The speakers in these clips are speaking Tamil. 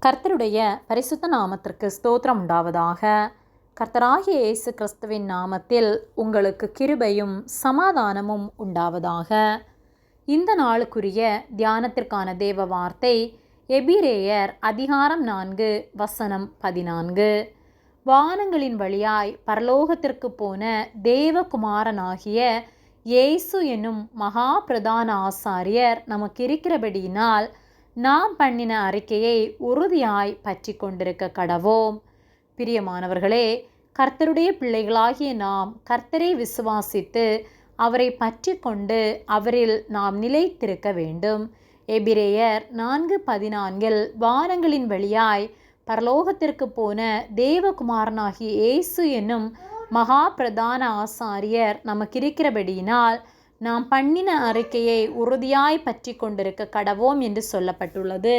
கர்த்தருடைய பரிசுத்த நாமத்திற்கு ஸ்தோத்திரம் உண்டாவதாக. கர்த்தராகிய இயேசு கிறிஸ்துவின் நாமத்தில் உங்களுக்கு கிருபையும் சமாதானமும் உண்டாவதாக. இந்த நாளுக்குரிய தியானத்திற்கான தேவ வார்த்தை எபிரேயர் அதிகாரம் 4 வசனம் 14. வானங்களின் வழியாய் பரலோகத்திற்கு போன தேவகுமாரனாகிய இயேசு என்னும் மகா பிரதான ஆசாரியர் நமக்கு இருக்கிறபடியினால் நாம் பண்ணின அறிக்கையை உறுதியாய் பற்றி கொண்டிருக்க கடவோம். பிரியமானவர்களே, கர்த்தருடைய பிள்ளைகளாகிய நாம் கர்த்தரை விசுவாசித்து அவரை பற்றி கொண்டு அவரில் நாம் நிலைத்திருக்க வேண்டும். எபிரேயர் 4:14 வானங்களின் வழியாய் பரலோகத்திற்கு போன தேவகுமாரனாகிய இயேசு என்னும் மகா பிரதான ஆசாரியர் நமக்கு இருக்கிறபடியினால் நாம் பண்ணின அறிக்கையை உறுதியாய் பற்றி கொண்டிருக்க கடவோம் என்று சொல்லப்பட்டுள்ளது.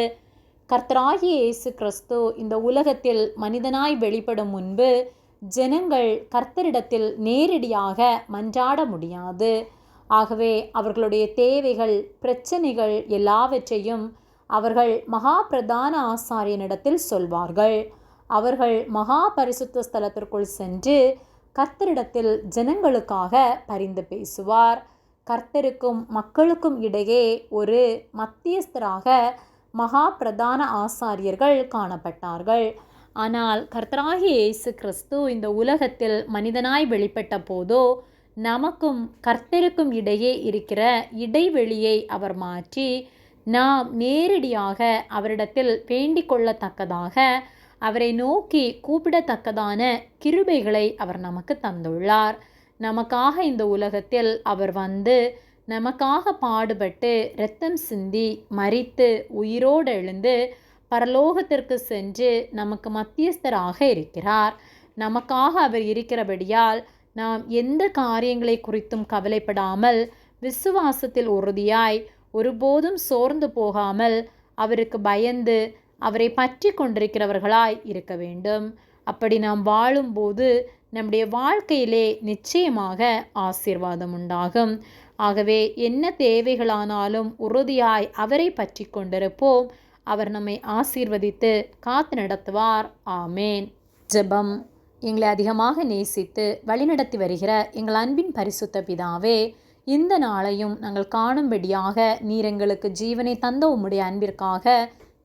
கர்த்தராகிய இயேசு கிறிஸ்து இந்த உலகத்தில் மனிதனாய் வெளிப்படும் முன்பு ஜனங்கள் கர்த்தரிடத்தில் நேரடியாக மன்றாட முடியாது. ஆகவே அவர்களுடைய தேவைகள், பிரச்சனைகள் எல்லாவற்றையும் அவர்கள் மகா பிரதான ஆசாரியனிடத்தில் சொல்வார்கள். அவர்கள் மகா பரிசுத்த ஸ்தலத்திற்குள் சென்று கர்த்தரிடத்தில் ஜனங்களுக்காக பரிந்து பேசுவார். கர்த்தருக்கும் மக்களுக்கும் இடையே ஒரு மத்தியஸ்தராக மகா பிரதான ஆசாரியர்கள் காணப்பட்டார்கள். ஆனால் கர்த்தராகிய இயேசு கிறிஸ்து இந்த உலகத்தில் மனிதனாய் வெளிப்பட்ட போதோ நமக்கும் கர்த்தருக்கும் இடையே இருக்கிற இடைவெளியை அவர் மாற்றி நாம் நேரடியாக அவரிடத்தில் வேண்டிக் கொள்ளத்தக்கதாக, அவரை நோக்கி கூப்பிடத்தக்கதான கிருபைகளை அவர் நமக்கு தந்துள்ளார். நமக்காக இந்த உலகத்தில் அவர் வந்து நமக்காக பாடுபட்டு இரத்தம் சிந்தி மரித்து உயிரோடு எழுந்து பரலோகத்திற்கு சென்று நமக்கு மத்தியஸ்தராக இருக்கிறார். நமக்காக அவர் இருக்கிறபடியால் நாம் எந்த காரியங்களை குறித்தும் கவலைப்படாமல் விசுவாசத்தில் உறுதியாய் ஒருபோதும் சோர்ந்து போகாமல் அவருக்கு பயந்து அவரை பற்றி கொண்டிருக்கிறவர்களாய் இருக்க வேண்டும். அப்படி நாம் வாழும்போது நம்முடைய வாழ்க்கையிலே நிச்சயமாக ஆசீர்வாதம் உண்டாகும். ஆகவே என்ன தேவைகளானாலும் உறுதியாய் அவரை பற்றி கொண்டிருப்போம். அவர் நம்மை ஆசீர்வதித்து காத்து நடத்துவார். ஆமேன். ஜெபம். எங்களை அதிகமாக நேசித்து வழிநடத்தி வருகிற எங்கள் அன்பின் பரிசுத்த பிதாவே, இந்த நாளையும் நாங்கள் காணும்படியாக நீர் எங்களுக்கு ஜீவனை தந்த உம்முடைய அன்பிற்காக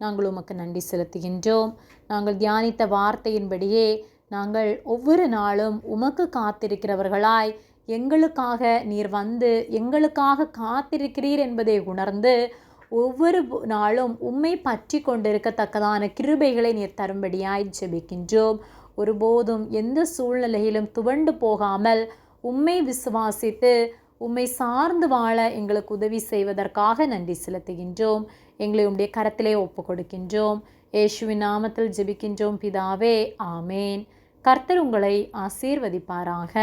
நாங்கள் உமக்கு நன்றி செலுத்துகின்றோம். நாங்கள் தியானித்த வார்த்தையின்படியே நாங்கள் ஒவ்வொரு நாளும் உமக்கு காத்திருக்கிறவர்களாய் எங்களுக்காக நீர் வந்து எங்களுக்காக காத்திருக்கிறீர் என்பதை உணர்ந்து ஒவ்வொரு நாளும் உம்மை பற்றி கொண்டிருக்கத்தக்கதான கிருபைகளை நீர் தரும்படியாய் ஜெபிக்கின்றோம். ஒருபோதும் எந்த சூழ்நிலையிலும் துவண்டு போகாமல் உம்மை விசுவாசித்து உம்மை சார்ந்து வாழ எங்களுக்கு உதவி செய்வதற்காக நன்றி செலுத்துகின்றோம். எங்களை உம்முடைய கரத்திலே ஒப்பு கொடுக்கின்றோம். இயேசுவின் நாமத்தில் ஜெபிக்கின்றோம் பிதாவே. ஆமேன். கர்த்தர் உங்களை ஆசீர்வதிப்பாராக.